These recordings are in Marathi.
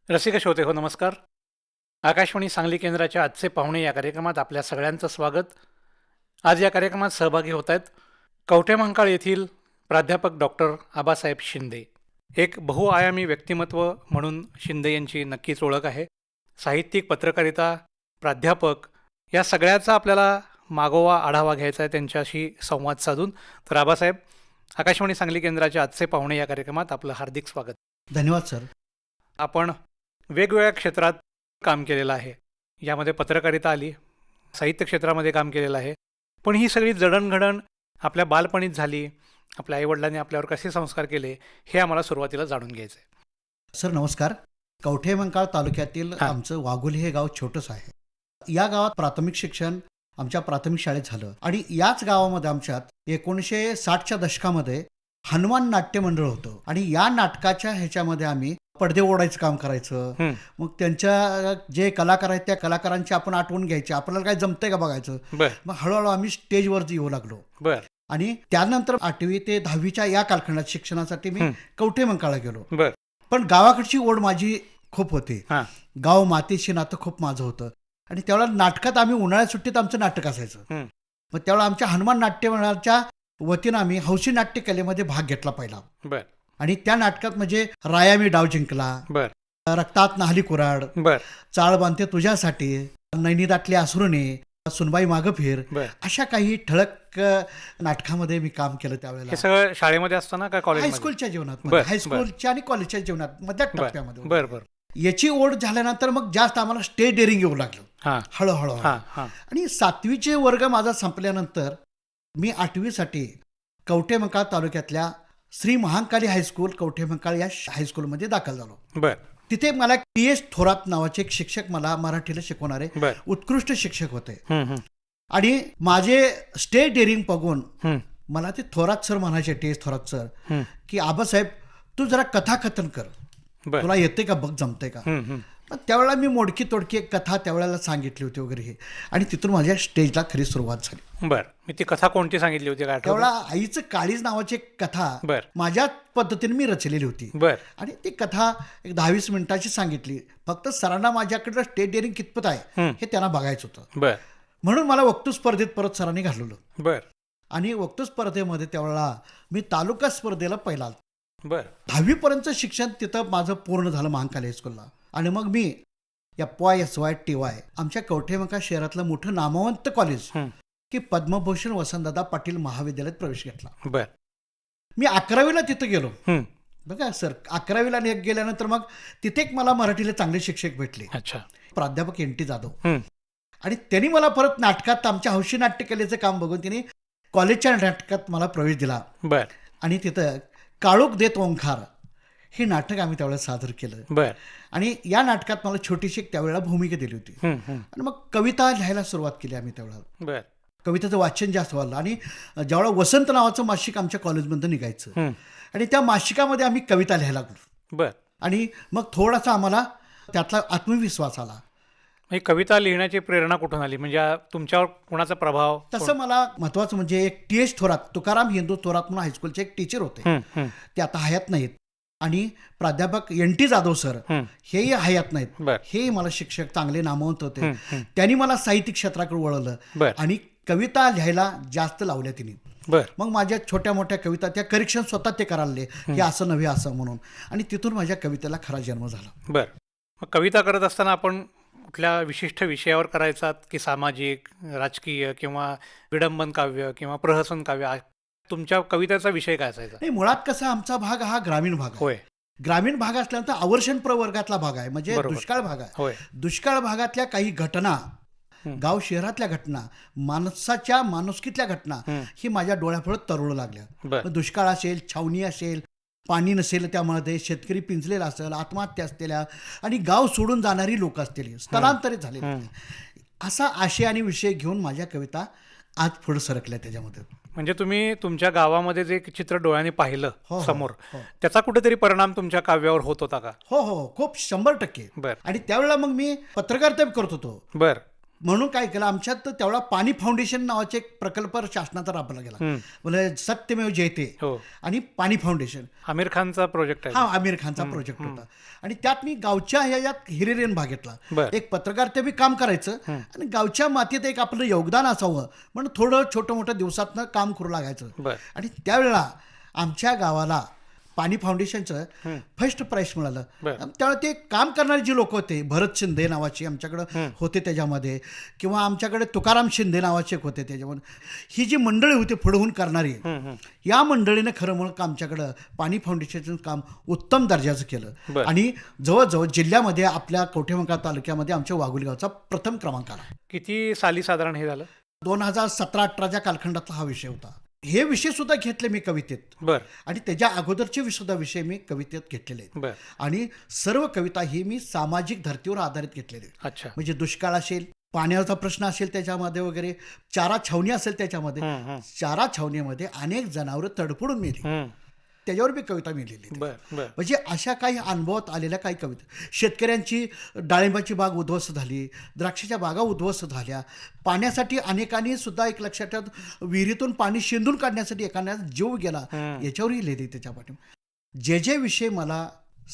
रसिक श्रोते हो नमस्कार. आकाशवाणी सांगली केंद्राच्या आजचे पाहुणे या कार्यक्रमात आपल्या सगळ्यांचं स्वागत. आज या कार्यक्रमात सहभागी होत आहेत कवठेमहांकाळ येथील प्राध्यापक डॉक्टर आबासाहेब शिंदे. एक बहुआयामी व्यक्तिमत्व म्हणून शिंदे यांची नक्कीच ओळख आहे. साहित्यिक, पत्रकारिता, प्राध्यापक या सगळ्याचा आपल्याला मागोवा आढावा घ्यायचा आहे त्यांच्याशी संवाद साधून. तर आबासाहेब, आकाशवाणी सांगली केंद्राच्या आजचे पाहुणे या कार्यक्रमात आपलं हार्दिक स्वागत. धन्यवाद सर. आपण वेगवेगळ्या क्षेत्रात काम केलेलं आहे. यामध्ये पत्रकारिता आली, साहित्य क्षेत्रामध्ये काम केलेलं आहे. पण ही सगळी जडणघडण आपल्या बालपणीच झाली. आपल्या आईवडिलांनी आपल्यावर कसे संस्कार केले हे आम्हाला सुरुवातीला जाणून घ्यायचं आहे. सर नमस्कार. कवठेमहांकाळ तालुक्यातील हां. आमचं वाघोली हे गाव छोटंसं आहे. या गावात प्राथमिक शिक्षण आमच्या प्राथमिक शाळेत झालं आणि याच गावामध्ये आमच्यात 1960च्या दशकामध्ये हनुमान नाट्य मंडळ होतं आणि या नाटकाच्या ह्याच्यामध्ये आम्ही पडदे ओढायचं काम करायचं. हं. मग त्यांच्या जे कलाकार आहेत त्या कलाकारांची आपण आठवण घ्यायची, आपल्याला काय जमतंय का बघायचं. बर मग हळूहळू आम्ही स्टेजवर येऊ लागलो बर आणि त्यानंतर 8वी ते 10वीच्या या कालखंडात शिक्षणासाठी मी कवठेमहांकाळला गेलो. बर पण गावाकडची ओढ माझी खूप होती. हां गाव मातीशी नातं खूप माझं होतं आणि त्यावेळेला नाटकात आम्ही उन्हाळ्यात सुट्टीत आमचं नाटक असायचं. हं. मग त्यावेळेला आमच्या हनुमान नाट्य मंडळाच्या वतीनं आम्ही हौशी नाट्य कलेमध्ये भाग घेतला पहिला बर आणि त्या नाटकात म्हणजे राया मी डाव जिंकला, बर रक्तात नाहली कुराड, बर चाळ बांधते तुझ्यासाठी, नैनिदाटली आसुरणे, सुनबाई मागं फिर, बर अशा काही ठळक नाटकामध्ये मी काम केलं हे त्यावेळेला. सगळं शाळेमध्ये असताना का कॉलेज? हायस्कूलच्या जीवनात, बरं, हायस्कूलच्या आणि कॉलेजच्या जीवनात मधल्या बर टप्प्यामध्ये. बर बर याची ओढ झाल्यानंतर मग जास्त आम्हाला स्टेज डेअरिंग येऊ लागलं हां हळूहळू. हां हां आणि 7वीचे वर्ग माझा संपल्यानंतर मी 8वीसाठी कवठेमहांकाळ तालुक्यातल्या श्री महांकाली हायस्कूल कवठेमहांकाळ या हायस्कूलमध्ये दाखल झालो. बर तिथे मला टी.एस. थोरात नावाचे एक शिक्षक मला मराठीला शिकवणारे बर उत्कृष्ट शिक्षक होते हं हं आणि माझे स्टेज डेअरिंग बघून हं मला ते थोरात सर म्हणायचे, टी.एस. थोरात सर, हं की आबासाहेब तू जरा कथाकथन कर, बर तुला येते का बघ, जमते का. हं हं पण त्यावेळेला मी मोडकी तोडकी एक कथा त्यावेळेला सांगितली होती वगैरे हे, आणि तिथून माझ्या स्टेजला खरी सुरुवात झाली. बर. मी ती कथा कोणती सांगितली होती काय आठवतं? त्यावेळेला आईचं काळीज नावाची एक कथा बर माझ्या पद्धतीने मी रचलेली होती बर आणि ती कथा एक 10-20 मिनिटाची सांगितली. फक्त सरांना माझ्याकडं स्टेज डेअरिंग कितपत आहे हे त्यांना बघायचं होतं. बर म्हणून मला वक्तृत्व स्पर्धेत परत सरांनी घालवलं बर आणि वक्तृत्व स्पर्धेमध्ये त्यावेळेला मी तालुका स्पर्धेला पहिला. बर 10वीपर्यंतचं शिक्षण तिथं माझं पूर्ण झालं महांकाली हायस्कूलला आणि मग मी FY, आमच्या कवठेमहांकाळ शहरातलं मोठं नामवंत कॉलेज हं. की पद्मभूषण वसंतदादा पाटील महाविद्यालयात प्रवेश घेतला. बर मी 11वीला तिथं गेलो. हं बघा सर, 11वीला गेल्यानंतर मग तिथे एक मला मराठीला चांगले शिक्षक भेटले, अच्छा प्राध्यापक NT जाधव. हं आणि त्यांनी मला परत नाटकात आमच्या हौशी नाट्यकलेचं काम बघून त्यांनी कॉलेजच्या नाटकात मला प्रवेश दिला बर आणि तिथं काळोख देत ओंकार हे नाटक आम्ही त्यावेळेला सादर केलं बर आणि या नाटकात मला छोटीशी एक त्यावेळेला भूमिका दिली होती. हं हं आणि मग कविता लिहायला सुरुवात केली आम्ही त्यावेळेला. बर कवितेचं वाचन जास्त व्हायला आणि ज्यावेळेला वसंत नावाचं मासिक आमच्या कॉलेजमधून निघायचं हं आणि त्या मासिकामध्ये आम्ही कविता लिहायला लागलो बर. आणि मग थोडासा आम्हाला त्यातला आत्मविश्वास आला. ही कविता लिहिण्याची प्रेरणा कुठून आली? म्हणजे तुमच्यावर कोणाचा प्रभाव? तसं मला महत्त्वाचं म्हणजे एक टी.एस. थोरात, तुकाराम हिंदू थोरात म्हणून हायस्कूलचे एक टीचर होते, हं हं ते आता हयात नाहीत, आणि प्राध्यापक NT जाधव सर हं हेही हयात नाहीत. बर हेही मला शिक्षक चांगले नामवंत होते. हं हं त्यांनी मला साहित्यिक क्षेत्राकडे वळवलं बर आणि कविता लिहायला जास्त लावल्या तिने. बर मग माझ्या छोट्या मोठ्या कविता त्या करेक्शन स्वतः ते करायला, हे असं नव्हे असं म्हणून, आणि तिथून माझ्या कवितेला खरा जन्म झाला. बर. मग कविता करत असताना आपण कुठल्या विशिष्ट विषयावर करायचात की सामाजिक, राजकीय किंवा विडंबन काव्य किंवा प्रहसन काव्य? तुमच्या कवितेचा विषय काय असायचा? नाही, मुळात कसं आमचा भाग हा ग्रामीण भाग आहे. होय ग्रामीण भाग असल्यानंतर आवर्षण प्रवर्गातला भाग आहे, म्हणजे बरोबर. दुष्काळ भाग आहे. होय दुष्काळ भागातल्या काही घटना, हं. गाव शहरातल्या घटना, माणसाच्या माणुसकीतल्या घटना हं. ही माझ्या डोळ्यापुढे तरळू लागल्या. बर मग दुष्काळ असेल, छावणी असेल, पाणी नसेल त्यामध्ये, शेतकरी पिंजलेला असेल, आत्महत्या असलेल्या आणि गाव सोडून जाणारी लोक असतील, स्थलांतरित झालेली हं. असा आशय आणि विषय घेऊन माझ्या कविता आज पुढे सरकल्या त्याच्यामध्ये. म्हणजे तुम्ही तुमच्या गावामध्ये जे चित्र डोळ्याने पाहिलं हो, हो, समोर, हो. त्याचा कुठेतरी परिणाम तुमच्या काव्यावर होत होता का? हो हो, खूप 100%. बर आणि त्यावेळेला मग मी पत्रकारिता करत होतो. बर म्हणून काय केलं, आमच्यात तेवढा पाणी फाउंडेशन नावाचे एक प्रकल्प शासनाचा राबवला गेला. हम्म. म्हणजे सत्यमेव जयते हो, आणि पाणी फाउंडेशन, आमिर खानचा प्रोजेक्ट आहे. हा आमिर खानचा प्रोजेक्ट होता. आणि त्यात मी गावच्या ह्याच्यात हिरिरेन भागेतला बर. एक पत्रकार ते बी काम करायचं आणि गावच्या मातीत एक आपलं योगदान असावं म्हणून थोडं छोटं मोठं दिवसातनं काम करू लागायचं. बर. आणि त्यावेळेला आमच्या गावाला पाणी फाउंडेशनचं फर्स्ट प्राईज मिळालं. बर. त्यावेळेला ते काम करणारे जे लोक होते, भरत शिंदे नावाचे आमच्याकडं होते त्याच्यामध्ये, किंवा आमच्याकडे तुकाराम शिंदे नावाचे एक होते त्याच्यामध्ये, ही जी मंडळी होती पुढे करणारी, या मंडळीनं खरं म्हणून आमच्याकडं पाणी फाउंडेशनचं काम उत्तम दर्जाचं केलं. बर. आणि जवळजवळ जिल्ह्यामध्ये आपल्या कवठेमंकाळ तालुक्यामध्ये आमच्या वाघोली गावचा प्रथम क्रमांक आला. किती साली साधारण हे झालं? 2017-18च्या कालखंडातला हा विषय होता. हे विषय सुद्धा घेतले मी कवितेत, बर. आणि त्याच्या अगोदरचे सुद्धा विषय मी कवितेत घेतलेले आहेत. बर. आणि सर्व कविता ही मी सामाजिक धर्तीवर आधारित घेतलेली आहेत. अच्छा. म्हणजे दुष्काळ असेल, पाण्याचा प्रश्न असेल त्याच्यामध्ये वगैरे, चारा छावणी असेल त्याच्यामध्ये, चारा छावणीमध्ये अनेक जनावरं तडफडून मेली, त्याच्यावर बी कविता मी लिहिली. बर. बर. म्हणजे अशा काही अनुभवात आलेल्या काही कविता. शेतकऱ्यांची डाळिंबाची बाग उद्ध्वस्त झाली, द्राक्षाच्या बागा उद्ध्वस्त झाल्या, पाण्यासाठी अनेकांनी सुद्धा एक लक्षात ठेवत, विहिरीतून पाणी शेंदून काढण्यासाठी एखाद्या जीव गेला, याच्यावरही लिहिली त्याच्या पाठी. जे जे विषय मला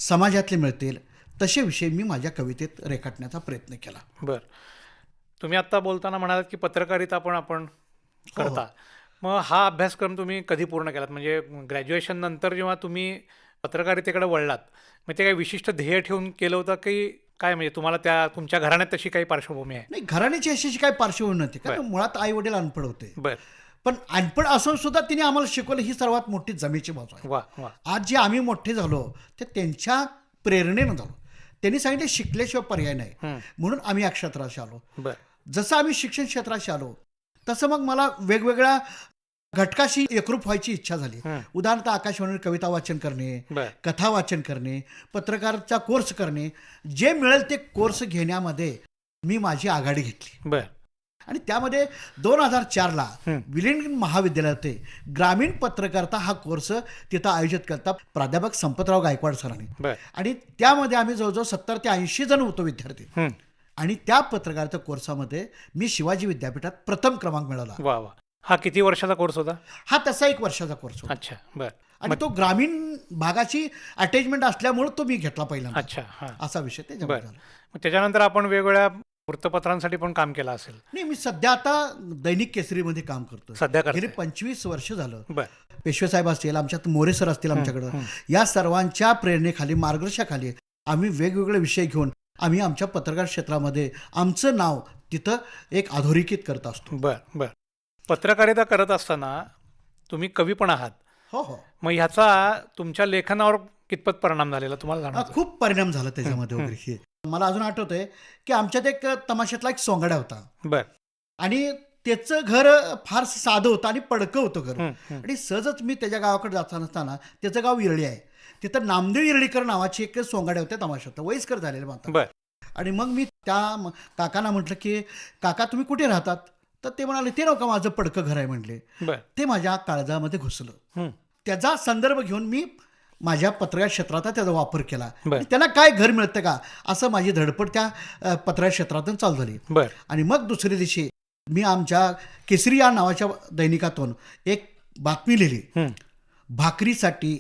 समाजातले मिळतील तसे विषय मी माझ्या कवितेत रेखाटण्याचा प्रयत्न केला. बर. तुम्ही आत्ता बोलताना म्हणालात की पत्रकारिता पण आपण करता. मग हा अभ्यासक्रम तुम्ही कधी पूर्ण केलात? म्हणजे ग्रॅज्युएशन नंतर जेव्हा तुम्ही पत्रकारितेकडे वळलात, मग ते काही विशिष्ट ध्येय ठेवून केलं होतं की काय? म्हणजे तुम्हाला त्या तुमच्या घराण्यात तशी काही पार्श्वभूमी आहे? नाही, घराण्याची अशी काही पार्श्वभूमी नव्हती, कारण मुळात आई वडील अनपढ होते. बर. पण अनपढ असून सुद्धा तिने आम्हाला शिकवलं, ही सर्वात मोठी जमेची बाजू आहे. वा वा. आज जे आम्ही मोठे झालो ते त्यांच्या प्रेरणेनं झालो. त्यांनी सांगितले शिकल्याशिवाय पर्याय नाही, म्हणून आम्ही या क्षेत्राशी आलो. बर. जसं आम्ही शिक्षण क्षेत्राशी आलो तसं मग मला वेगवेगळ्या घटकाशी एकरूप व्हायची इच्छा झाली. उदाहरणार्थ आकाशवाणीवर कविता वाचन करणे, बर. कथा वाचन करणे, पत्रकाराचा कोर्स करणे, जे मिळेल ते कोर्स घेण्यामध्ये मी माझी आघाडी घेतली. बर. आणि त्यामध्ये 2004ला विलिंग्डन महाविद्यालयात होते ग्रामीण पत्रकारिता हा कोर्स तिथं आयोजित करता प्राध्यापक संपतराव गायकवाड सरांनी. बर. आणि त्यामध्ये आम्ही जवळजवळ 70 ते 80 जण होतो विद्यार्थी. आणि त्या पत्रकारिता कोर्सामध्ये मी शिवाजी विद्यापीठात प्रथम क्रमांक मिळवला. वा वा. हा किती वर्षाचा कोर्स होता? हा तसा 1 वर्षाचा कोर्स होता. अच्छा. बर. आणि तो ग्रामीण भागाची अटॅचमेंट असल्यामुळे तो मी घेतला पहिला. अच्छा. हा. असा विषय बर. त्याच्यामध्ये झाला. मग त्याच्यानंतर आपण वेगवेगळ्या वृत्तपत्रांसाठी पण काम केलं असेल? नाही, मी सध्या आता दैनिक केसरीमध्ये काम करतो. सध्या करताय? गेली 25 वर्ष झालं. बर. पेशवे साहेब असतील, आमच्यात मोरे सर असतील आमच्याकडं, या सर्वांच्या प्रेरणेखाली, मार्गदर्शनाखाली आम्ही वेगवेगळे विषय घेऊन आम्ही आमच्या पत्रकार क्षेत्रामध्ये आमचं नाव तिथं एक अधोरेखित करत असतो. बर. बर. पत्रकारिता करत असताना तुम्ही कवी पण आहात. हो हो. मग ह्याचा तुमच्या लेखनावर कितपत परिणाम झालेला तुम्हाला जाणवतो? खूप परिणाम झाला त्याच्यामध्ये वगैरे. हे मला अजून आठवतंय की आमच्यात एक तमाशातला एक सोंगाड्या होता. बर. आणि त्याचं घर फार साधं होतं आणि पडकं होतं घर. आणि सहजच मी त्याच्या गावाकडे जात असताना, त्याचं गाव इरळी आहे, तिथं नामदेव इरळीकर नावाची एक सोंगाड्या होत्या तमाशात, वयस्कर झालेले माता. बर. आणि मग मी त्या काकांना म्हटलं की काका तुम्ही कुठे राहतात? तर ते म्हणाले ते नव्हतं माझं पडकं घर आहे म्हटले. बर. ते माझ्या काळजामध्ये घुसलं. त्याचा संदर्भ घेऊन मी माझ्या पत्रकार क्षेत्रात त्याचा वापर केला. त्यांना काय घर मिळतं का असं माझी धडपड त्या पत्रकार क्षेत्रातून चालू झाली. बर. आणि मग दुसऱ्या दिवशी मी आमच्या केसरी या नावाच्या दैनिकातून एक बातमी लिहिली, भाकरीसाठी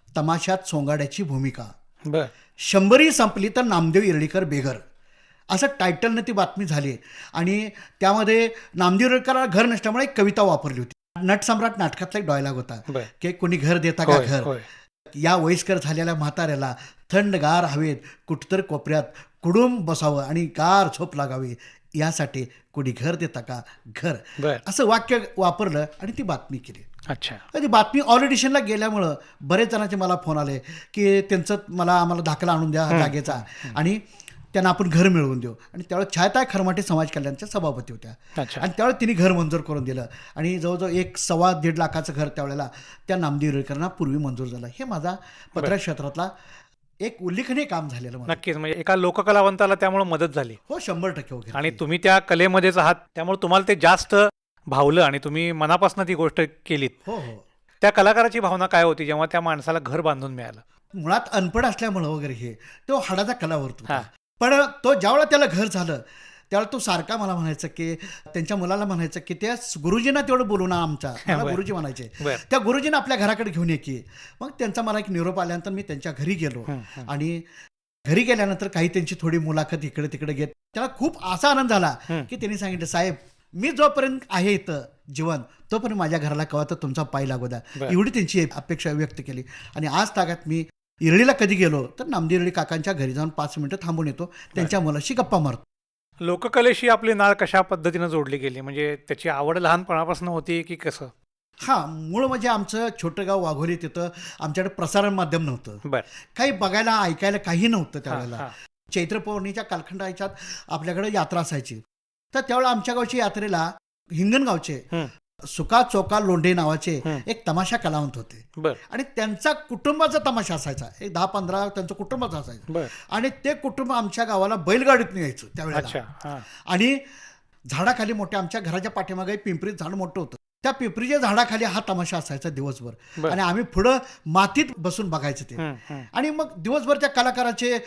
तमाशात सोंगाड्याची भूमिका, बर. 100 संपली तर नामदेव इरळीकर बेघर, असं टायटलनं ती बातमी झाली. आणि त्यामध्ये नामदेव इरळीकर घर नसल्यामुळे एक कविता वापरली होती. नटसम्राट नाटकातला एक डायलॉग होता की कोणी घर देता का घर, या वयस्कर झालेल्या म्हाताऱ्याला थंडगार हवेत कुठतर कोपऱ्यात कुडूम बसावं आणि गार झोप लागावी, यासाठी कोणी घर देता का घर, असं वाक्य वापरलं आणि ती बातमी केली. अच्छा. ती बातमी ऑडिशनला गेल्यामुळं बरेच जणांचे मला फोन आले की त्यांचं आम्हाला दाखला आणून द्या जागेचा आणि त्यांना आपण घर मिळवून देऊ. आणि त्यावेळेस छायाताई खरमाटे समाज कल्याणच्या सभापती होत्या. आणि त्यावेळेस तिने घर मंजूर करून दिलं आणि जवळजवळ 1-1.25 लाखाचं घर त्यावेळेला त्या नामदेव इरळीकरांना पूर्वी मंजूर झालं. हे माझा पत्रकार क्षेत्रातला एक उल्लेखनीय काम झालेलं. नक्कीच. म्हणजे एका लोककलावंताला त्यामुळे मदत झाली. हो, 100% वगैरे. आणि तुम्ही त्या कलेमध्येच आहात, त्यामुळे तुम्हाला ते जास्त भावलं आणि तुम्ही मनापासून ती गोष्ट केलीत. हो हो. त्या कलाकाराची भावना काय होती जेव्हा त्या माणसाला घर बांधून मिळालं? मुळात अनपढ असल्यामुळं वगैरे हे तो हाडाचा कलावंत होता. पण तो ज्यावेळेला त्याला घर झालं त्यावेळेला तो सारखा मला म्हणायचा की त्यांच्या मुलाला म्हणायचं की त्या गुरुजींना तेवढं बोलू ना आमच्या मला बरं. गुरुजी म्हणायचे बरं. त्या गुरुजींना आपल्या घराकडे घेऊन ये की. मग त्यांचा मला एक निरोप आल्यानंतर मी त्यांच्या घरी गेलो आणि घरी गेल्यानंतर काही त्यांची थोडी मुलाखत इकडे तिकडे घेत त्याला खूप असा आनंद झाला की त्यांनी सांगितलं, साहेब मी जोपर्यंत आहे इथं जीवन तोपर्यंत माझ्या घराला कवा तर तुमचा पाय लागू द्या. बरं. एवढी त्यांची अपेक्षा व्यक्त केली. आणि आज तागात मी इरळीला कधी गेलो तर नामदेव इरळी काकांच्या घरी जाऊन 5 मिनिटं थांबून येतो, त्यांच्या मुलाशी गप्पा मारतो. लोककलेशी आपली नाळ कशा पद्धतीनं जोडली गेली, म्हणजे त्याची आवड लहानपणापासून होती की कसं? हां, मूळ म्हणजे आमचं छोटं गाव वाघोली, तिथं आमच्याकडे प्रसारण माध्यम नव्हतं, बरं. काही बघायला ऐकायला काही नव्हतं त्यावेळेला. हां. चैत्र पौर्णिमेच्या कालखंडाच्यात आपल्याकडे यात्रा असायची. तर त्यावेळेला आमच्या गावची यात्रेला हिंगणगावचे सुका चोका लोंढे नावाचे एक तमाशा कलावंत होते बरं. आणि त्यांचा कुटुंबाचा तमाशा असायचा, एक 10-15 त्यांचं कुटुंबाचं असायचं. बरं. आणि ते कुटुंब आमच्या गावाला बैलगाडीतून यायचं त्यावेळेला. अच्छा. हां. आणि झाडाखाली मोठ्या आमच्या घराच्या पाठीमागे पिंपरीत झाड मोठं होतं, त्या पिंपरीच्या झाडाखाली हा तमाशा असायचा दिवसभर. बरं. आणि आम्ही पुढं मातीत बसून बघायचं ते. आणि मग दिवसभर त्या कलाकाराचे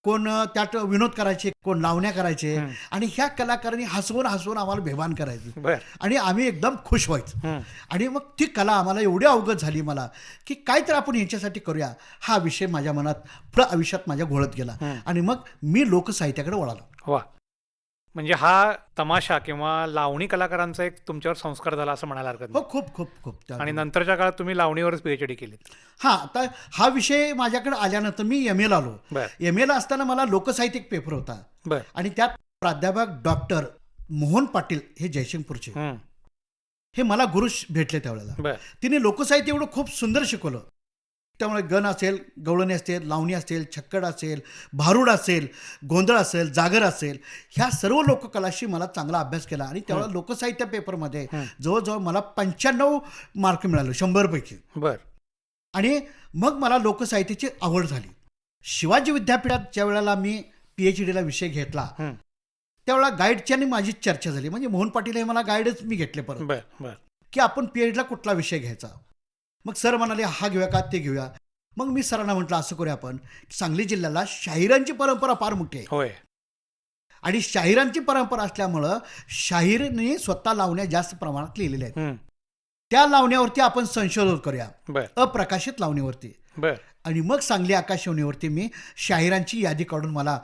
कोण त्यात विनोद करायचे, कोण लावण्या करायचे आणि ह्या कलाकारांनी हसवून हसवून आम्हाला बेभान करायचं बरं. आणि आम्ही एकदम खुश व्हायचं. आणि मग ती कला आम्हाला एवढी अवगत झाली मला की काहीतरी आपण ह्याच्यासाठी करूया, हा विषय माझ्या मनात पुढं आयुष्यात माझ्या घोळत गेला. आणि मग मी लोकसाहित्याकडे वळालो. वा, म्हणजे हा तमाशा किंवा लावणी कलाकारांचा एक तुमच्यावर संस्कार झाला असं म्हणायला हरकत हो, नाही. खूप खूप खूप त्या- आणि नंतरच्या काळात तुम्ही लावणीवरच PhD केली. हां, आता हा विषय माझ्याकडे आल्यानंतर मी MA ला आलो. बरं. MA ला असताना मला लोकसाहित्य एक पेपर होता बरं. आणि त्यात प्राध्यापक डॉक्टर मोहन पाटील हे जयसिंगपूरचे हे मला गुरु भेटले त्यावेळेला. बरं. तिने लोकसाहित्य एवढं खूप सुंदर शिकवलं. त्यामुळे गण असेल, गवळणी असेल, लावणी असेल, छक्कड असेल, भारुड असेल, गोंधळ असेल, जागर असेल, ह्या सर्व लोककलाशी मला चांगला अभ्यास केला. आणि त्यावेळेला लोकसाहित्य पेपरमध्ये जवळजवळ मला 95 मार्क मिळाले 100 पैकी. बरं. आणि मग मला लोकसाहित्याची आवड झाली. शिवाजी विद्यापीठात ज्या वेळेला मी PhDला विषय घेतला त्यावेळेला गाईडची आणि माझी चर्चा झाली. म्हणजे मोहन पाटील हे मला गाईडच मी घेतले परत बरं. बरं. की आपण PhDला कुठला विषय घ्यायचा. मग सर म्हणाले हा घेऊया का ते घेऊया. मग मी सरांना म्हटलं असं करूया आपण, सांगली जिल्ह्याला शाहिरांची परंपरा फार मोठी आहे होय. आणि शाहिरांची परंपरा असल्यामुळं शाहीरने स्वतः लावण्या जास्त प्रमाणात लिहिलेल्या आहेत. त्या लावण्यावरती आपण संशोधन करूया, बरं. अप्रकाशित लावणीवरती. बरं. आणि मग सांगली आकाशवाणीवरती मी शाहिरांची यादी काढून मला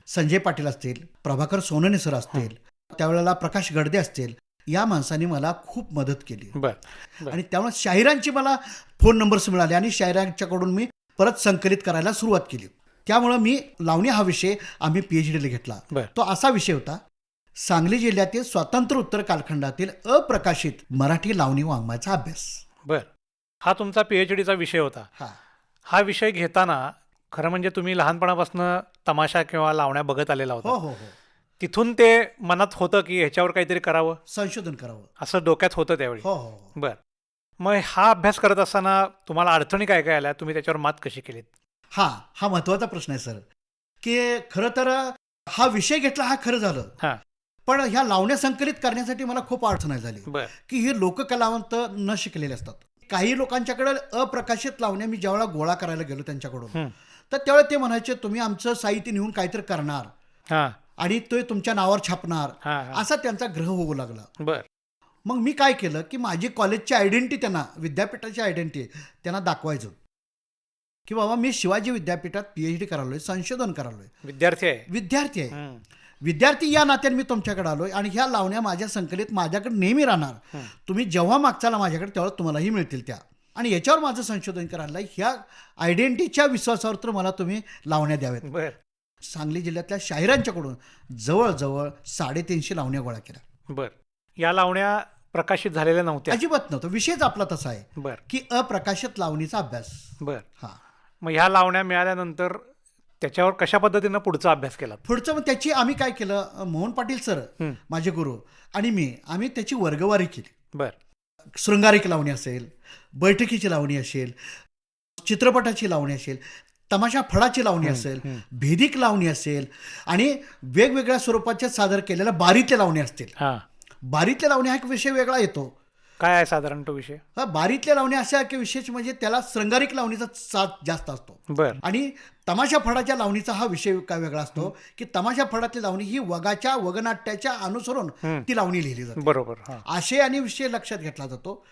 संजय पाटील असतील, प्रभाकर सोनवणे सर असतील, त्यावेळेला प्रकाश गडदे असतील, या माणसांनी मला खूप मदत केली. बरं. आणि त्यामुळे शाहिरांची मला फोन नंबर्स मिळाले आणि शाहिरांच्याकडून मी परत संकलित करायला सुरुवात केली. त्यामुळं मी लावणी हा विषय आम्ही PhDला घेतला. बरं. तो असा विषय होता, सांगली जिल्ह्यातील स्वातंत्र्य उत्तर कालखंडातील अप्रकाशित मराठी लावणी वाङ्मयाचा अभ्यास. बरं. हा तुमचा PhDचा विषय होता. हा विषय घेताना खरं म्हणजे तुम्ही लहानपणापासून तमाशा किंवा लावण्या बघत आलेला हो होता. हो हो तिथून ते मनात होतं की ह्याच्यावर काहीतरी करावं संशोधन करावं. असं डोक्यात होतं त्यावेळी. हो हो हो. बरं. मग हा अभ्यास करत असताना तुम्हाला अडचणी काय काय आल्या, तुम्ही त्याच्यावर मात कशी केलीत? हा महत्वाचा प्रश्न आहे सर, की खरं तर हा विषय घेतला हा खरं झालं, हां. पण ह्या लावण्या संकलित करण्यासाठी मला खूप अडचण झाली. बरं. की हे लोककलावंत न शिकलेले असतात. काही लोकांच्याकडे अप्रकाशित लावण्या मी ज्यावेळेला गोळा करायला गेलो त्यांच्याकडून, तर त्यावेळेला ते म्हणायचे तुम्ही आमचं साहित्य नेऊन काहीतरी करणार हां. आणि ते तुमच्या नावावर छापणार, हां. असा त्यांचा ग्रह होऊ लागला. बरं. मग मी काय केलं की माझी कॉलेजची आयडेंटिटी त्यांना, विद्यापीठाची आयडेंटिटी त्यांना दाखवायचं की बाबा मी शिवाजी विद्यापीठात PhD करालोय, संशोधन करालोय, विद्यार्थी आहे. विद्यार्थी आहे. विद्यार्थी या नात्याने मी तुमच्याकडे आलोय आणि ह्या लावण्या माझ्या संकलित माझ्याकडे नेहमी राहणार. तुम्ही जेव्हा मागचाला माझ्याकडे तेव्हा तुम्हालाही मिळतील त्या. आणि याच्यावर माझं संशोधन करायला ह्या आयडेंटिटीच्या विश्वासावर तर मला तुम्ही लावण्या द्याव्यात. बरं. सांगली जिल्ह्यातल्या शाहिरांच्याकडून जवळजवळ 350 लावण्या गोळा केल्या. बरं. या लावण्या प्रकाशित झालेल्या नव्हत्या? अजिबात नव्हतं. विषयच आपला तसा आहे बरं. की अप्रकाशित लावणीचा अभ्यास. बरं. हा. मग ह्या लावण्या मिळाल्यानंतर त्याच्यावर कशा पद्धतीनं पुढचा अभ्यास केला? पुढचं मग त्याची आम्ही काय केलं, मोहन पाटील सर माझे गुरु आणि आम्ही त्याची वर्गवारी केली. बरं. शृंगारिक लावणी असेल, बैठकीची लावणी असेल, चित्रपटाची लावणी असेल, तमाशा फळाची लावणी असेल, भेदिक लावणी असेल आणि वेगवेगळ्या स्वरूपाच्या सादर केलेल्या बारीतल्या लावणी असतील. हां. बारीतल्या लावणी हा एक विषय वेगळा येतो. काय आहे साधारण तो विषय? बारीतल्या लावण्या अशा की विशेष म्हणजे त्याला श्रंगारिक लावणीचा साथ जास्त असतो. बर. आणि तमाशा फडाच्या लावणीचा हा विषय काय वेगळा असतो की तमाशा फडातली लावणी ही वगनाट्याच्या अनुसरून ती लावणी लिहिली जाते. बरोबर. हा. आशय आणि विषय लक्षात घेतला जातो.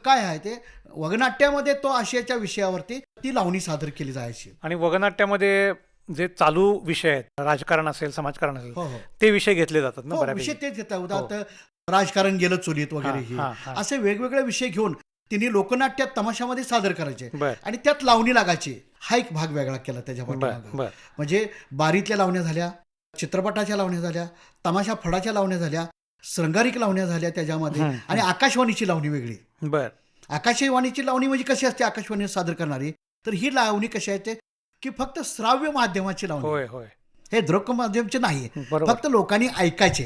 काय आहे ते वगनाट्यामध्ये तो आशयाच्या विषयावरती ती लावणी सादर केली जायची. आणि वगनाट्यामध्ये जे चालू विषय आहेत, राजकारण असेल, समाजकारण असेल, हो हो ते विषय घेतले जातात ना हो बऱ्यापैकी. विषय तेच घेतात. उदाहरणार्थ राजकारण गेलं चोलीत वगैरे हे हा, हा. असे वेगवेगळे विषय घेऊन तिने लोकनाट्यात तमाशामध्ये सादर करायचे बर. आणि त्यात लावणी लागायची. हा एक भाग वेगळा केला त्याच्या बर. पाठीमागं. बर. म्हणजे बारीतल्या लावण्या झाल्या, चित्रपटाच्या लावण्या झाल्या, तमाशा फडाच्या लावण्या झाल्या, श्रंगारिक लावण्या झाल्या त्याच्यामध्ये. आणि आकाशवाणीची लावणी वेगळी. बर. आकाशवाणीची लावणी म्हणजे कशी असते आकाशवाणी सादर करणारी, तर ही लावणी कशी आहे ते की फक्त श्राव्य माध्यमाची लावणी. होय होय. हे दृक माध्यमचे नाही, बरोबर. फक्त लोकांनी ऐकायचे.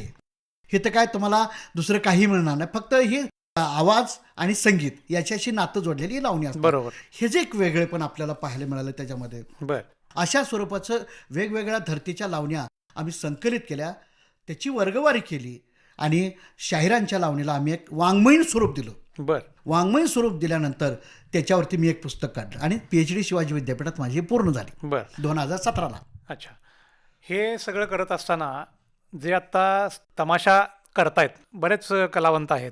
हे तर काय तुम्हाला दुसरं काही मिळणार नाही, फक्त ही आवाज आणि संगीत याच्याशी नातं जोडलेली ही लावणी असते. बरोबर. हे जे एक वेगळे पण आपल्याला पाहायला मिळालं त्याच्यामध्ये. बर. अशा स्वरूपाचं वेगवेगळ्या धर्तीच्या लावण्या आम्ही संकलित केल्या, त्याची वर्गवारी केली आणि शाहिरांच्या लावणीला आम्ही एक वाङ्मयीन स्वरूप दिलं. बर. वाङ्मयीन स्वरूप दिल्यानंतर त्याच्यावरती मी एक पुस्तक काढलं आणि PhD शिवाजी विद्यापीठात माझी पूर्ण झाली बर. 2017ला. अच्छा. हे सगळं करत असताना जे आता तमाशा करतायत बरेच कलावंत आहेत,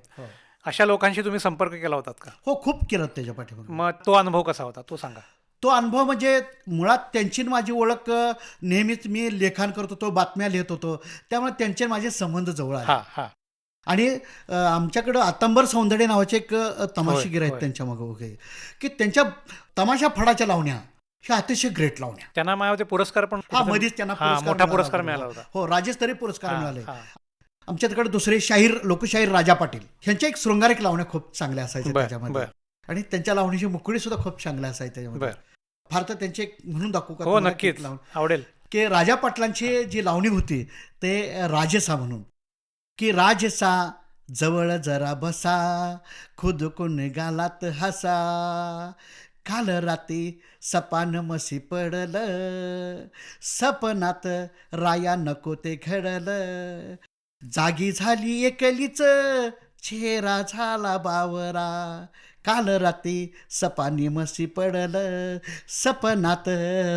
अशा लोकांशी तुम्ही संपर्क केला होतात का? हो, खूप केलं त्याच्या पाठीमागे. मग तो अनुभव कसा होता तो सांगा. तो अनुभव म्हणजे मुळात त्यांची आणि माझी ओळख नेहमीच मी लिखाण करत होतो, बातम्या लिहित होतो, त्यामुळे त्यांचे माझे संबंध जवळ आले. हा हा. आणि आमच्याकडं आतंबर सौंदर्य नावाचे एक तमाशेगीर आहेत होय. त्यांच्या मागं वगैरे, की त्यांच्या तमाशा फडाच्या लावण्या ह्या अतिशय ग्रेट लावण्या. त्यांना माझ्या पुरस्कार पण हा, मध्येच त्यांना मोठा पुरस्कार मिळाला होता. हो, राज्यस्तरीय पुरस्कार हा, मिळाले. हा. आमच्या तिकडे दुसरे लोकशाहीर राजा पाटील ह्यांच्या एक शृंगारिक लावण्या खूप चांगल्या असायच्या बर. त्याच्यामध्ये. बर. आणि त्यांच्या लावणीची मुकळी सुद्धा खूप चांगल्या असायच्या त्याच्यामध्ये. बर. फार तर त्यांचे एक म्हणून दाखवू का हो, तुम्हाला नक्कीच एक लावणी? आवडेल. की राजा पाटलांची जी लावणी होती ते राजसा म्हणून, की राजसा जवळ जरा बसा, खुदकून गालात हसा, काल राती सपान मसी पडलं, सपनात राया नको ते घडलं, जागी झाली एकलीच चेहरा झाला बावरा, काल राती सपानी मसी पडलं, सपनात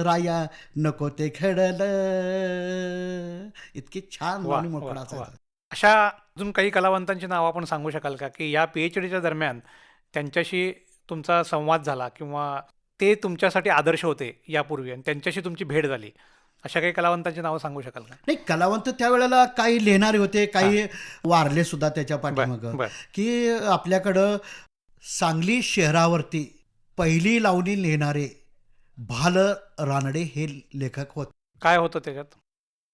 राया नको ते घडलं. इतकी छान वा, लावणी वा, मोकळा वा. असायचा. अशा अजून काही कलावंतांची नावं आपण सांगू शकाल का की या PhDच्या दरम्यान त्यांच्याशी तुमचा संवाद झाला किंवा ते तुमच्यासाठी आदर्श होते यापूर्वी आणि त्यांच्याशी तुमची भेट झाली, अशा काही कलावंतांची नावं सांगू शकाल का? नाही, कलावंत त्यावेळेला काही लिहिणारे होते, काही वारले सुद्धा त्याच्या पाठीमागं. बर. की आपल्याकडं सांगली शहरावरती पहिली लावणी लिहिणारे भाल रानडे हे लेखक होते. काय होतं त्याच्यात?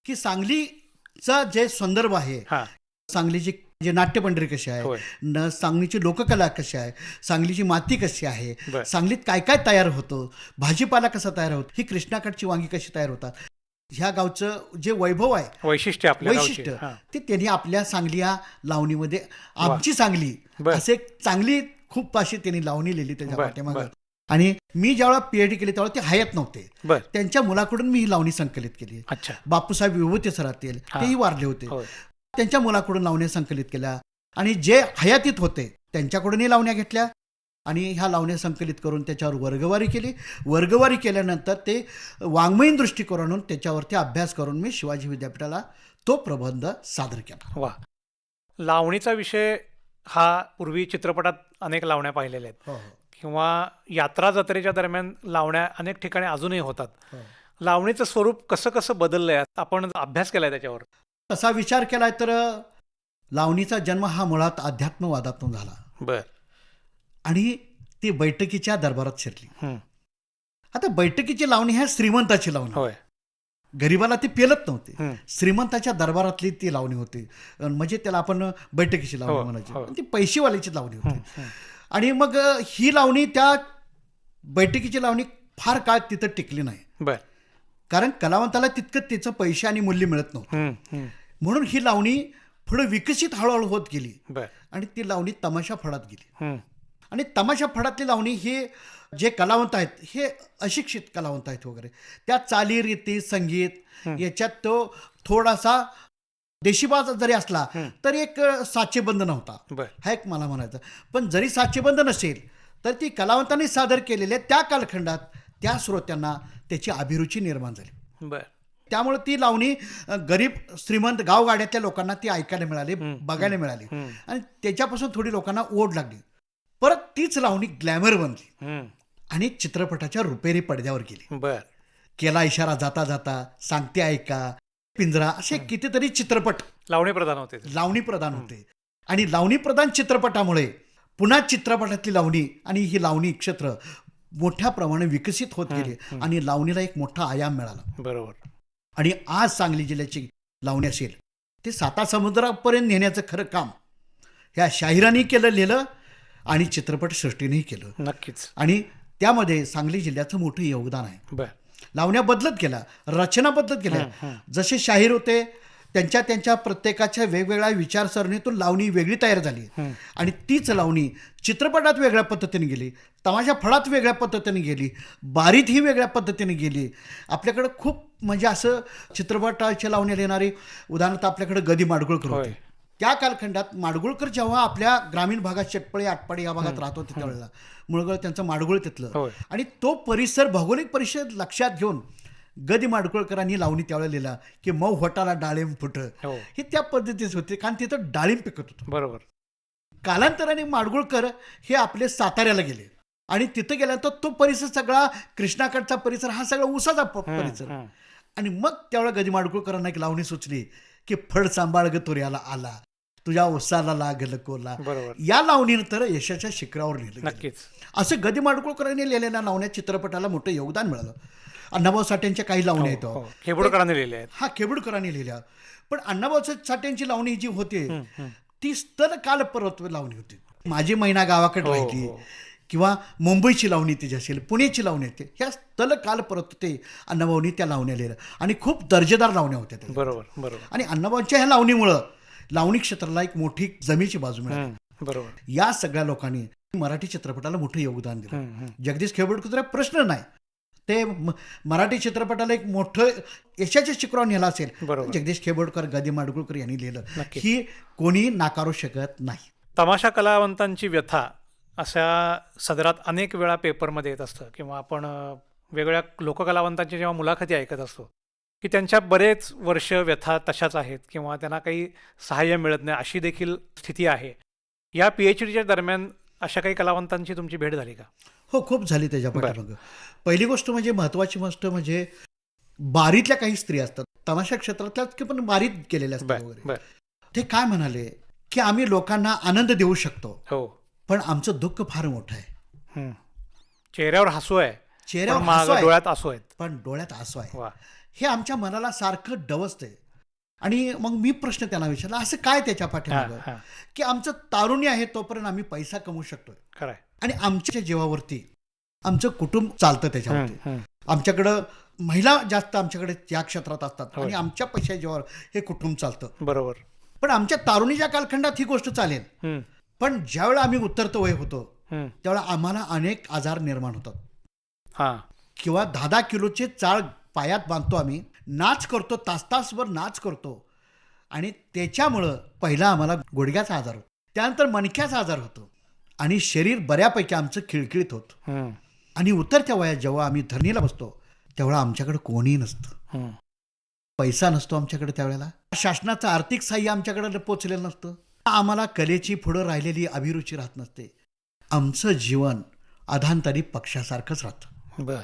की सांगलीचा जे संदर्भ आहे, हा. सांगलीची जे नाट्यपंढरी कशी आहे, होय. सांगलीची लोककला कशी आहे, सांगलीची माती कशी आहे, बर. सांगलीत काय काय तयार होतं, भाजीपाला कसा तयार होतो, ही कृष्णाकडची वांगी कशी तयार होतात, ह्या गावचं जे वैभव आहे, वैशिष्ट्य आपल्या गावची. वैशिष्ट्य, हा. ते त्यांनी आपल्या सांगली या लावणीमध्ये आमची सांगली बर. असे एक चांगली खूप अशी त्यांनी लावणी लिहिली त्याच्या बर, पाठीमागं. बर. आणि मी ज्यावेळेला PhD केली त्यावेळेला ते हयात नव्हते. बर. त्यांच्या मुलाकडून मी ही लावणी संकलित केली. अच्छा. बापूसाहेब विभूती सर असतील, हा. तेही वारले होते. होय. त्यांच्या मुलाकडून लावण्या संकलित केल्या आणि जे हयातीत होते त्यांच्याकडूनही लावण्या घेतल्या आणि ह्या लावण्या संकलित करून त्याच्यावर वर्गवारी केली. वर्गवारी केल्यानंतर ते वाङ्मयीन दृष्टिकोनातून त्याच्यावरती अभ्यास करून मी शिवाजी विद्यापीठाला तो प्रबंध सादर केला. वा. लावणीचा विषय हा पूर्वी चित्रपटात अनेक लावण्या पाहिलेल्या आहेत हो हो किंवा यात्रा जत्रेच्या दरम्यान लावण्या अनेक ठिकाणी अजूनही होतात. हो. लावणीचं स्वरूप कसं कसं बदललंय, आपण अभ्यास केलाय त्याच्यावर? तसा विचार केलाय तर लावणीचा जन्म हा मुळात अध्यात्मवादातून झाला बर. आणि ती बैठकीच्या दरबारात शिरली. हम्म. आता बैठकीची लावणी ह्या श्रीमंताची लावणी, होय. गरिबाला ती पेलत नव्हती. हम्म. श्रीमंताच्या दरबारातली ती लावणी होती. म्हणजे त्याला आपण बैठकीची लावणी हो, म्हणायची. हो. ती पैशीवाल्याची लावणी होती. हम्म, हम्म. आणि मग ही लावणी, त्या बैठकीची लावणी फार काळ तिथं टिकली नाही, बर. कारण कलावंताला तितकं त्याचं पैसे आणि मूल्य मिळत नव्हतं. हम्म, हम्म. म्हणून ही लावणी पुढे विकसित हळूहळू होत गेली बर. आणि ती लावणी तमाशा फडात गेली. हम्म. आणि तमाशा फडातली लावणी हे जे कलावंत आहेत हे अशिक्षित कलावंत आहेत वगैरे, त्या चालीरीती संगीत याच्यात तो थोडासा देशीबाज जरी असला तरी एक साचेबंद नव्हता, बर हा एक मला म्हणायचं. पण जरी साचेबंद नसेल तर ती कलावंतांनी सादर केलेल्या त्या कालखंडात त्या श्रोत्यांना त्याची अभिरुची निर्माण झाली. बर त्यामुळे ती लावणी गरीब श्रीमंत गावगाड्यातल्या लोकांना ती ऐकायला मिळाली, बघायला मिळाली आणि त्याच्यापासून थोडी लोकांना ओढ लागली. परत तीच लावणी ग्लॅमर बनली आणि चित्रपटाच्या रुपेरी पडद्यावर गेली. बर केला इशारा जाता जाता, सांगते ऐका, पिंजरा, असे कितीतरी चित्रपट लावणी प्रधान होते. लावणी प्रधान होते. आणि लावणी प्रधान चित्रपटामुळे पुन्हा चित्रपटातली लावणी आणि ही लावणी क्षेत्र मोठ्या प्रमाणे विकसित होत गेली आणि लावणीला एक मोठा आयाम मिळाला. बरोबर. आणि आज सांगली जिल्ह्याची लावणी असेल ते साता समुद्रापर्यंत नेण्याचं खरं काम ह्या शाहिरांनी लिहिलं आणि चित्रपटसृष्टीनेही केलं. नक्कीच. आणि त्यामध्ये सांगली जिल्ह्याचं मोठं योगदान आहे. बर लावण्या बदलत गेल्या, रचना बदलत गेल्या. जसे शाहीर होते त्यांच्या प्रत्येकाच्या वेगवेगळ्या विचारसरणीतून लावणी वेगळी तयार झाली आणि तीच लावणी चित्रपटात वेगळ्या पद्धतीने गेली, तमाशा फळात वेगळ्या पद्धतीने गेली, बारीतही वेगळ्या पद्धतीने गेली. आपल्याकडं खूप म्हणजे असं चित्रपटाच्या लावण्याला येणारी उदाहरणार्थ आपल्याकडे गदी माडगुळकर होते. त्या कालखंडात माडगुळकर जेव्हा आपल्या ग्रामीण भागात शेटपळे आटपाडी या भागात राहत होते त्यावेळेला मुळगळ त्यांचं माडगुळ तिथलं आणि तो परिसर भौगोलिक परिसर लक्षात घेऊन गदी माडगुळकरांनी लावणी त्यावेळेला लिहिला की मऊ होटाला डाळिंब फुट, हे त्या पद्धतीच होते कारण तिथं डाळिंब पिकत होतं. बरोबर. कालांतराने माडगुळकर हे आपले साताऱ्याला गेले आणि तिथं गेल्यानंतर तो परिसर सगळा कृष्णाकडचा परिसर हा सगळा उसाचा परिसर आणि मग त्यावेळेला गदी माडगुळकरांना एक लावणी सुचली की फड सांभाळ ग तोऱ्याला आला, तुझ्या उसाला लागल कोला. या लावणीनंतर यशाच्या शिखरावर लिहिलं. नक्कीच. असं गदी माडगुळकरांनी लिहिलेल्या लावण्या चित्रपटाला मोठं योगदान मिळालं. अण्णाभाऊ साठ्यांच्या काही लावण्या आहेत, खेबुडकरांनी लिहिल्या आहेत. हा खेबुडकरांनी लिहिल्या. पण अण्णाभाऊ साठ्यांची लावणी जी होती ती स्थल काल परत्व लावणी होती. माझी मैना गावाकडे राहिली किंवा मुंबईची लावणी ती असेल, पुण्याची लावणी येते, ह्या स्थल काल परत ते अण्णाभाऊनी त्या लावण्या लिहिल्या आणि खूप दर्जेदार लावण्या होत्या त्या. बरोबर बरोबर. आणि अण्णाभाऊंच्या ह्या लावणीमुळं लावणी क्षेत्राला एक मोठी जमेची बाजू मिळाली. बरोबर. या सगळ्या लोकांनी मराठी चित्रपटाला मोठं योगदान दिलं. जगदीश खेबुडकर प्रश्न नाही, ते मराठी चित्रपटाला एक मोठं यशाच्या शिखरावर नेला असेल जगदीश खेबुडकर, गदी माडगुळकर यांनी लिहिलं, ही कोणी नाकारू शकत नाही. तमाशा कलावंतांची व्यथा अशा सदरात अनेक वेळा पेपरमध्ये येत असतं किंवा आपण वेगवेगळ्या लोककलावंतांच्या जेव्हा मुलाखती ऐकत असतो की त्यांच्या बरेच वर्ष व्यथा तशाच आहेत किंवा त्यांना काही सहाय्य मिळत नाही अशी देखील स्थिती आहे. या PhDच्या दरम्यान अशा काही कलावंतांची तुमची भेट झाली का? हो, खूप झाली त्याच्या पाठीमागं. पहिली गोष्ट म्हणजे महत्त्वाची गोष्ट म्हणजे बारीतल्या काही स्त्रिया असतात, तमाशा क्षेत्रातल्याच की पण बारीत केलेल्या असतात वगैरे. ते काय म्हणाले की आम्ही लोकांना आनंद देऊ शकतो पण आमचं दुःख फार मोठं आहे. चेहऱ्यावर हसू आहे, चेहऱ्यावर डोळ्यात आसू आहेत, पण डोळ्यात आसू आहे. हे आमच्या मनाला सारखं डवसते. आणि मग मी प्रश्न त्यांना विचारला, असं काय त्याच्या पाठीमागं? की आमचं तारुण्य आहे तोपर्यंत आम्ही पैसा कमवू शकतोय खरं आणि आमच्या जीवावरती आमचं कुटुंब चालतं त्याच्यावरती. आमच्याकडं महिला जास्त आमच्याकडे या क्षेत्रात असतात आणि आमच्या पैशाच्या जीवावर हे कुटुंब चालतं. बरोबर. पण आमच्या तारुणीच्या कालखंडात ही गोष्ट चालेल. पण ज्यावेळेला आम्ही उतरतो वय होतो त्यावेळेला आम्हाला अनेक आजार निर्माण होतात किंवा 10-10 किलोचे चाळ पायात बांधतो, आम्ही नाच करतो, तासभर नाच करतो आणि त्याच्यामुळं पहिला आम्हाला गुडघ्याचा आजार होतो, त्यानंतर मणक्याचा आजार होतो आणि शरीर बऱ्यापैकी आमचं खिळखिळीत होतं. आणि उतरत्या वयात जेव्हा आम्ही धरणीला बसतो तेव्हा आमच्याकडे कोणीही नसतं, पैसा नसतो आमच्याकडे, त्यावेळेला शासनाचं आर्थिक सहाय्य आमच्याकडे पोचलेलं नसतं, आम्हाला कलेची पुढं राहिलेली अभिरुची राहत नसते. आमचं जीवन अधांतरी पक्षासारखंच राहतं.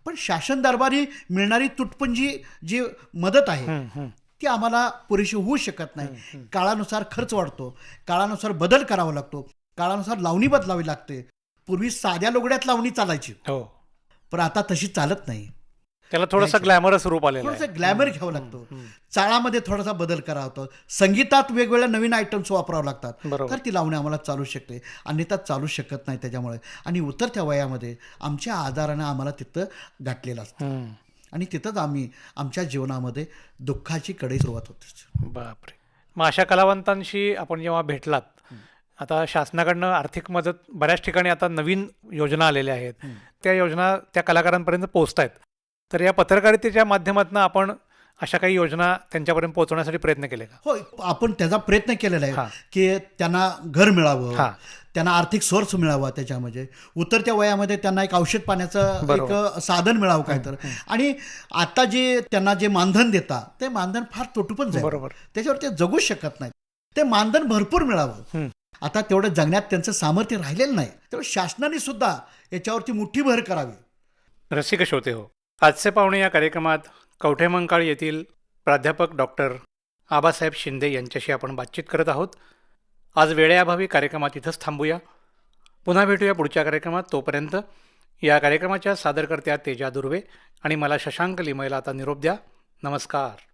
पण शासन दरबारी मिळणारी तुटपुंजी जी मदत आहे ती आम्हाला पुरेशी होऊ शकत नाही. काळानुसार खर्च वाढतो, काळानुसार बदल करावा लागतो, काळानुसार लावणी बदलावी लागते. पूर्वी साध्या लोगड्यात लावणी चालायची पण आता तशी चालत नाही. त्याला थोडंसं ग्लॅमरस रूप आलेलं आहे, थोडंसं ग्लॅमर घ्यावं लागतं, चाळामध्ये थोडासा बदल करावा लागतो, संगीतात वेगवेगळ्या नवीन आयटम्स वापरावं लागतात, तर ती लावणी आम्हाला चालू शकते, अन्यथा चालू शकत नाही त्याच्यामुळे. आणि उतरत्या वयामध्ये आमच्या आजारानं आम्हाला तिथं गाठलेलं असतं आणि तिथंच आम्ही आमच्या जीवनामध्ये दुःखाची कडे सुरुवात होते. बापरे. मग अशा कलावंतांशी आपण जेव्हा भेटलात, आता शासनाकडनं आर्थिक मदत बऱ्याच ठिकाणी आता नवीन योजना आलेल्या आहेत, त्या योजना त्या कलाकारांपर्यंत पोहोचत आहेत, तर या पत्रकारितेच्या माध्यमातून आपण अशा काही योजना त्यांच्यापर्यंत पोहोचवण्यासाठी प्रयत्न केले का? होय, आपण त्याचा प्रयत्न केलेला हां. आहे की त्यांना घर मिळावं, हां. त्यांना आर्थिक सोर्स मिळावा, त्याच्यामध्ये उतरत्या वयामध्ये त्यांना एक औषध पाण्याचं बरोबर. एक साधन मिळावं काय तर. आणि आता जे त्यांना जे मानधन देता ते मानधन फार तोटूपण जाईल, बरोबर. त्याच्यावर ते जगू शकत नाहीत. ते मानधन भरपूर मिळावं. हं. आता तेवढं जगण्यात त्यांचं सामर्थ्य राहिलेलं नाही, तेव्हा शासनाने सुद्धा याच्यावरती मोठी भर करावी. रसिक श्रोते हो, आजचे पाहुणे या कार्यक्रमात कवठेमंकाळ येथील प्राध्यापक डॉक्टर आबासाहेब शिंदे यांच्याशी आपण बातचीत करत आहोत. आज वेळेअभावी कार्यक्रमात इथंच थांबूया. पुन्हा भेटूया पुढच्या कार्यक्रमात. तोपर्यंत या कार्यक्रमाच्या सादरकर्त्या तेजा दुर्वे आणि मला शशांक लिमयला आता निरोप द्या. नमस्कार.